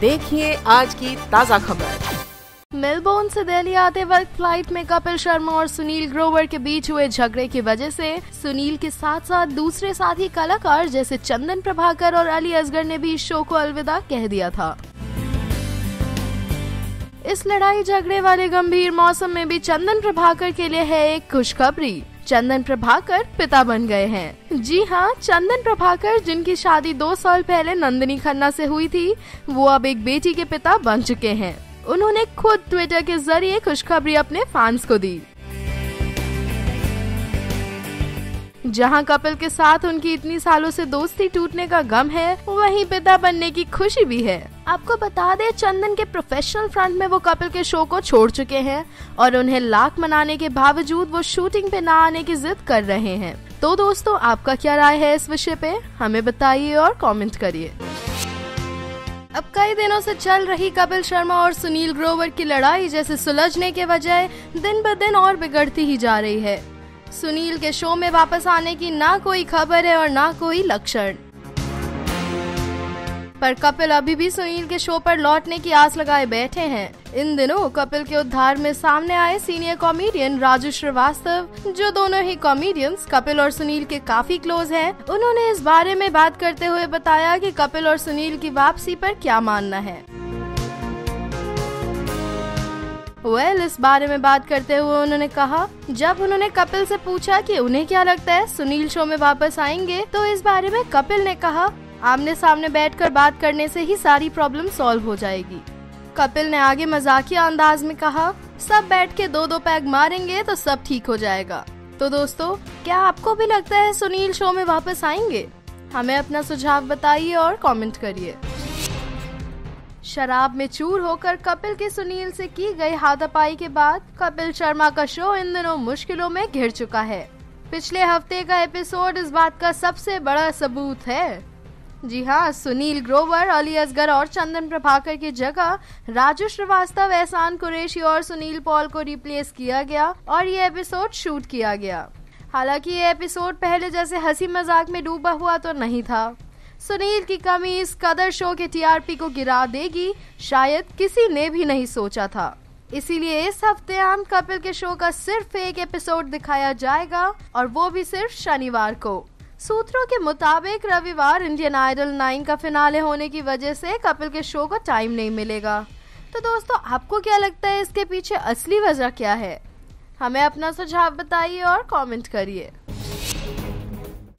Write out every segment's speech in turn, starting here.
देखिए आज की ताज़ा खबर। मेलबोर्न से दिल्ली आते वक्त फ्लाइट में कपिल शर्मा और सुनील ग्रोवर के बीच हुए झगड़े की वजह से सुनील के साथ साथ दूसरे साथी कलाकार जैसे चंदन प्रभाकर और अली असगर ने भी इस शो को अलविदा कह दिया था। इस लड़ाई झगड़े वाले गंभीर मौसम में भी चंदन प्रभाकर के लिए है एक खुशखबरी। चंदन प्रभाकर पिता बन गए हैं। जी हाँ, चंदन प्रभाकर जिनकी शादी 2 साल पहले नंदिनी खन्ना से हुई थी, वो अब एक बेटी के पिता बन चुके हैं। उन्होंने खुद ट्विटर के जरिए खुशखबरी अपने फैंस को दी। जहां कपिल के साथ उनकी इतनी सालों से दोस्ती टूटने का गम है, वहीं पिता बनने की खुशी भी है। आपको बता दें, चंदन के प्रोफेशनल फ्रंट में वो कपिल के शो को छोड़ चुके हैं और उन्हें लाख मनाने के बावजूद वो शूटिंग पे ना आने की जिद कर रहे हैं। तो दोस्तों, आपका क्या राय है इस विषय पे, हमें बताइए और कमेंट करिए। अब कई दिनों से चल रही कपिल शर्मा और सुनील ग्रोवर की लड़ाई जैसे सुलझने के बजाय दिन ब दिन और बिगड़ती ही जा रही है। सुनील के शो में वापस आने की ना कोई खबर है और ना कोई लक्षण, पर कपिल अभी भी सुनील के शो पर लौटने की आस लगाए बैठे हैं। इन दिनों कपिल के उद्धार में सामने आए सीनियर कॉमेडियन राजू श्रीवास्तव, जो दोनों ही कॉमेडियंस कपिल और सुनील के काफी क्लोज हैं। उन्होंने इस बारे में बात करते हुए बताया कि कपिल और सुनील की वापसी पर क्या मानना है। इस बारे में बात करते हुए उन्होंने कहा, जब उन्होंने कपिल से पूछा कि उन्हें क्या लगता है सुनील शो में वापस आएंगे, तो इस बारे में कपिल ने कहा, आमने सामने बैठकर बात करने से ही सारी प्रॉब्लम सॉल्व हो जाएगी। कपिल ने आगे मजाकिया अंदाज में कहा, सब बैठ के 2-2 पैग मारेंगे तो सब ठीक हो जाएगा। तो दोस्तों, क्या आपको भी लगता है सुनील शो में वापस आएंगे? हमें अपना सुझाव बताइए और कमेंट करिए। शराब में चूर होकर कपिल के सुनील से की गई हाथापाई के बाद कपिल शर्मा का शो इन दिनों मुश्किलों में घिर चुका है। पिछले हफ्ते का एपिसोड इस बात का सबसे बड़ा सबूत है। जी हाँ, सुनील ग्रोवर, अली असगर और चंदन प्रभाकर की जगह राजू श्रीवास्तव, एहसान कुरैशी और सुनील पॉल को रिप्लेस किया गया और ये एपिसोड शूट किया गया। हालांकि ये एपिसोड पहले जैसे हंसी मजाक में डूबा हुआ तो नहीं था। सुनील की कमी इस कदर शो के टीआरपी को गिरा देगी, शायद किसी ने भी नहीं सोचा था। इसीलिए इस हफ्ते आम कपिल के शो का सिर्फ एक एपिसोड दिखाया जाएगा और वो भी सिर्फ शनिवार को। सूत्रों के मुताबिक रविवार इंडियन आइडल 9 का फिनाले होने की वजह से कपिल के शो को टाइम नहीं मिलेगा। तो दोस्तों, आपको क्या लगता है इसके पीछे असली वजह क्या है? हमें अपना सुझाव बताइए और कमेंट करिए।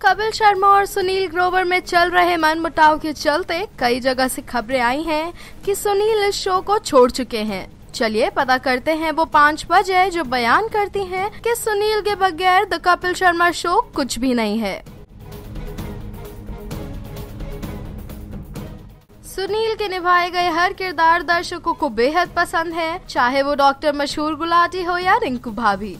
कपिल शर्मा और सुनील ग्रोवर में चल रहे मनमुटाव के चलते कई जगह से खबरें आई हैं कि सुनील इस शो को छोड़ चुके हैं। चलिए पता करते हैं वो 5 वजह जो बयान करती हैं कि सुनील के बगैर द कपिल शर्मा शो कुछ भी नहीं है। सुनील के निभाए गए हर किरदार दर्शकों को बेहद पसंद है, चाहे वो डॉक्टर मशहूर गुलाटी हो या रिंकू भाभी।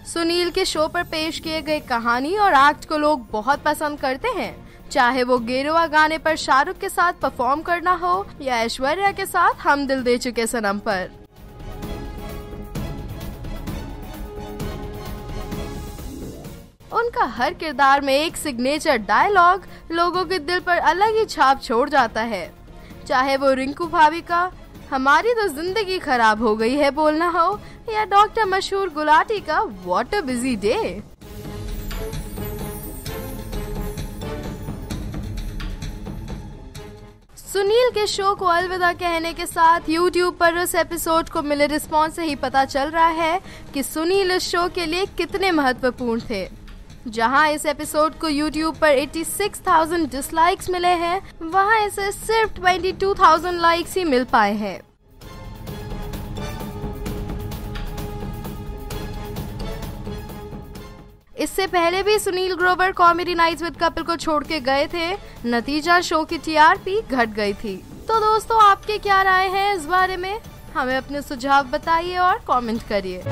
सुनील के शो पर पेश किए गए कहानी और एक्ट को लोग बहुत पसंद करते हैं, चाहे वो गेरुआ गाने पर शाहरुख के साथ परफॉर्म करना हो या ऐश्वर्या के साथ हम दिल दे चुके सनम पर। उनका हर किरदार में एक सिग्नेचर डायलॉग लोगों के दिल पर अलग ही छाप छोड़ जाता है, चाहे वो रिंकू भाभी का हमारी तो जिंदगी खराब हो गई है बोलना हो या डॉक्टर मशहूर गुलाटी का what a busy day. Sunil के शो को अलविदा कहने के साथ YouTube पर इस एपिसोड को मिले रिस्पॉन्स से ही पता चल रहा है कि सुनील इस शो के लिए कितने महत्वपूर्ण थे। जहां इस एपिसोड को YouTube पर 86,000 डिसलाइक्स मिले हैं, वहां इसे सिर्फ 22,000 लाइक्स ही मिल पाए हैं। इससे पहले भी Sunil Grover comedy nights with Kapil को छोड़ के गए थे, नतीजा शो की टीआरपी घट गई थी। तो दोस्तों, आपके क्या राय है इस बारे में? हमें अपने सुझाव बताइए और कमेंट करिए।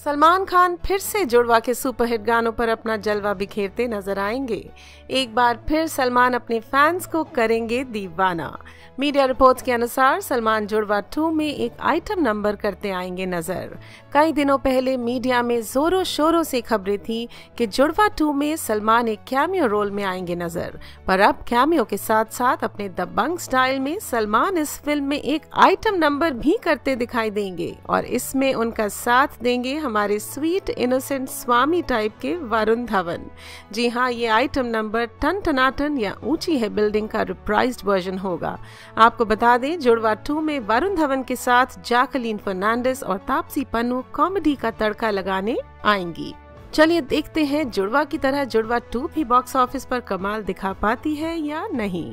सलमान खान फिर से जुड़वा के सुपरहिट गानों पर अपना जलवा बिखेरते नजर आएंगे। एक बार फिर सलमान अपने फैंस को करेंगे दीवाना। मीडिया रिपोर्ट्स के अनुसार सलमान जुड़वा 2 में एक आइटम नंबर करते आएंगे नजर। कई दिनों पहले मीडिया में जोरों शोरों से खबरें थी कि जुड़वा 2 में सलमान एक कैमियो रोल में आएंगे नजर, पर अब कैमियो के साथ साथ अपने दबंग स्टाइल में सलमान इस फिल्म में एक आइटम नंबर भी करते दिखाई देंगे और इसमें उनका साथ देंगे हमारे स्वीट इनोसेंट स्वामी टाइप के वरुण धवन। जी हाँ, ये आइटम नंबर टन टनाटन या ऊंची है बिल्डिंग का रिप्राइज्ड वर्जन होगा। आपको बता दें, जुड़वा 2 में वरुण धवन के साथ जैकलीन फर्नांडिस और तापसी पन्नू कॉमेडी का तड़का लगाने आएंगी। चलिए देखते हैं जुड़वा की तरह जुड़वा 2 भी बॉक्स ऑफिस पर कमाल दिखा पाती है या नहीं।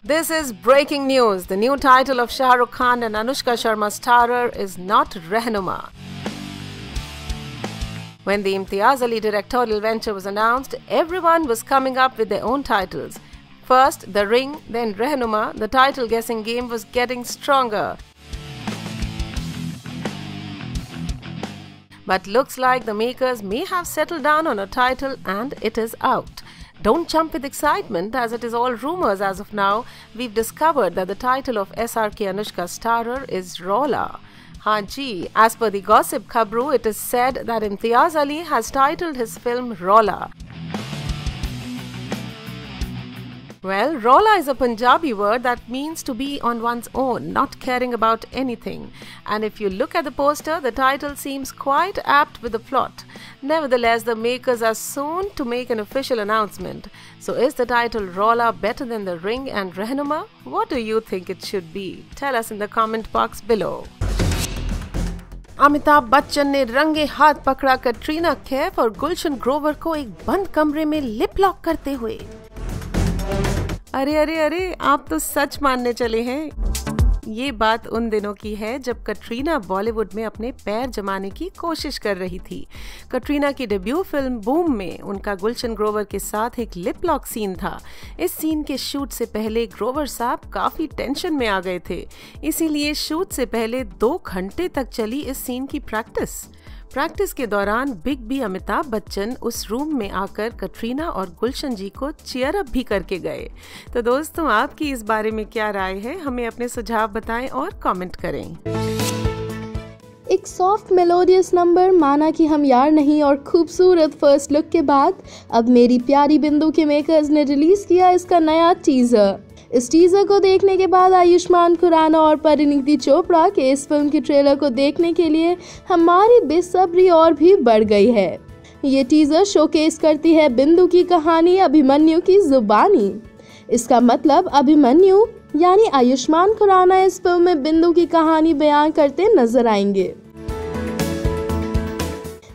This is breaking news. The new title of Shah Rukh Khan and Anushka Sharma starrer is not Rehnuma. When the Imtiaz Ali directorial venture was announced, everyone was coming up with their own titles. First, The Ring, then Rehnuma. The title guessing game was getting stronger. But looks like the makers may have settled down on a title and it is out. Don't jump with excitement as it is all rumors as of now. We've discovered that the title of SRK Anushka starrer is Rola. Haan ji, as per the gossip khabru, it is said that Imtiaz Ali has titled his film Rola. Well, Rola is a Punjabi word that means to be on one's own, not caring about anything. And if you look at the poster, the title seems quite apt with the plot. Nevertheless, the makers are soon to make an official announcement. So is the title Rola better than The Ring and Rehnuma? What do you think it should be? Tell us in the comment box below. Amitabh Bachchan ने रंगे हाथ पकड़ा कटरीना कैफ और गुलशन ग्रोवर को एक बंद कमरे में lip lock करते हुए। अरे अरे अरे, आप तो सच मानने चले हैं। ये बात उन दिनों की है जब कटरीना बॉलीवुड में अपने पैर जमाने की कोशिश कर रही थी। कटरीना की डेब्यू फिल्म बूम में उनका गुलशन ग्रोवर के साथ एक लिप लॉक सीन था। इस सीन के शूट से पहले ग्रोवर साहब काफी टेंशन में आ गए थे, इसीलिए शूट से पहले 2 घंटे तक चली इस सीन की प्रैक्टिस के दौरान बिग बी अमिताभ बच्चन उस रूम में आकर कटरीना और गुलशन जी को चीयर अप भी करके गए। तो दोस्तों, आपकी इस बारे में क्या राय है? हमें अपने सुझाव बताएं और कमेंट करें। एक सॉफ्ट मेलोडियस नंबर माना कि हम यार नहीं और खूबसूरत फर्स्ट लुक के बाद अब मेरी प्यारी बिंदु के मेकर्स ने रिलीज किया इसका नया टीजर। इस टीजर को देखने के बाद आयुष्मान खुराना और परिणीति चोपड़ा के इस फिल्म की ट्रेलर को देखने के लिए हमारी बेसब्री और भी बढ़ गई है। ये टीजर शोकेस करती है बिंदु की कहानी अभिमन्यु की जुबानी। इसका मतलब अभिमन्यु यानी आयुष्मान खुराना इस फिल्म में बिंदु की कहानी बयान करते नजर आएंगे।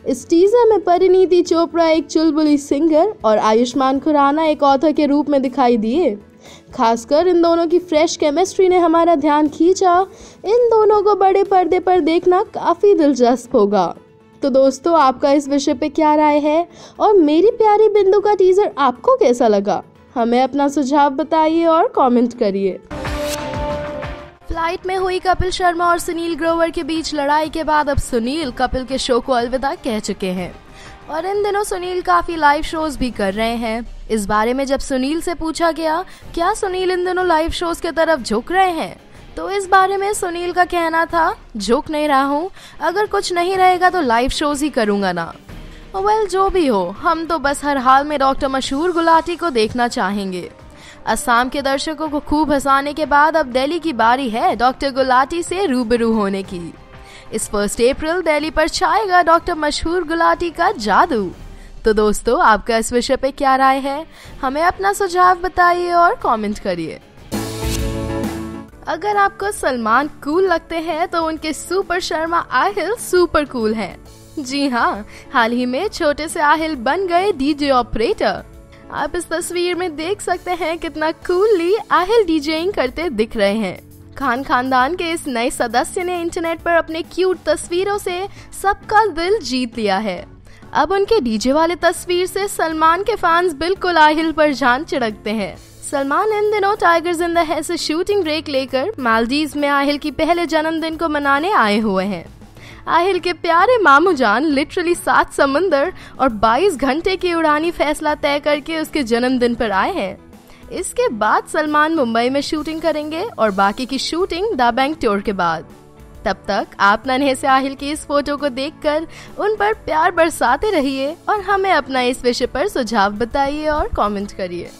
इस टीजर में परिणीति चोपड़ा एक चुलबुली सिंगर और आयुष्मान खुराना एक ऑथर के रूप में दिखाई दिए। खासकर इन दोनों की फ्रेश केमिस्ट्री ने हमारा ध्यान खींचा। इन दोनों को बड़े पर्दे पर देखना काफी दिलचस्प होगा। तो दोस्तों, आपका इस विषय पे क्या राय है और मेरी प्यारी बिंदु का टीजर आपको कैसा लगा? हमें अपना सुझाव बताइए और कमेंट करिए। फ्लाइट में हुई कपिल शर्मा और सुनील ग्रोवर के बीच लड़ाई के बाद अब सुनील कपिल के शो को अलविदा कह चुके हैं और इन दिनों सुनील काफी लाइव शोज भी कर रहे हैं। इस बारे में जब सुनील से पूछा गया क्या सुनील इन दिनों लाइव शोज की तरफ झुक रहे हैं, तो इस बारे में सुनील का कहना था, झुक नहीं रहा हूँ, अगर कुछ नहीं रहेगा तो लाइव शोज ही करूँगा ना। वेल, जो भी हो, हम तो बस हर हाल में डॉक्टर मशहूर गुलाटी को देखना चाहेंगे। असम के दर्शकों को खूब हंसाने के बाद अब दिल्ली की बारी है डॉक्टर गुलाटी से रूबरू होने की। इस 1 अप्रैल दिल्ली पर छाएगा डॉक्टर मशहूर गुलाटी का जादू। तो दोस्तों, आपका इस विषय पे क्या राय है? हमें अपना सुझाव बताइए और कमेंट करिए। अगर आपको सलमान कूल लगते हैं तो उनके super Sharma Aahil super cool हैं। जी हाँ, हाल ही में छोटे से आहिल बन गए डीजे ऑपरेटर। आप इस तस्वीर में देख सकते हैं कितना कूलली आहिल डीजेइंग करते दिख रहे हैं। खान खानदान के इस नए सदस्य ने इंटरनेट पर अपने क्यूट तस्वीरों से सबका दिल जीत लिया है। अब उनके डीजे वाले तस्वीर से सलमान के फैंस बिल्कुल आहिल पर जान चिढ़कते हैं। सलमान इन दिनों टाइगर जिंदा है से शूटिंग ब्रेक लेकर मालदीव में आहिल की पहले जन्मदिन को मनाने आए हुए हैं। आहिल के प्यारे मामू जान लिटरली 7 समंदर और 22 घंटे की उड़ानी फैसला तय करके उसके जन्मदिन पर आए हैं। इसके बाद सलमान मुंबई में शूटिंग करेंगे और बाकी की शूटिंग द बैंक टूर के बाद। तब तक आप नन्हे से आहिल की इस फोटो को देखकर उन पर प्यार बरसाते रहिए और हमें अपना इस विषय पर सुझाव बताइए और कमेंट करिए।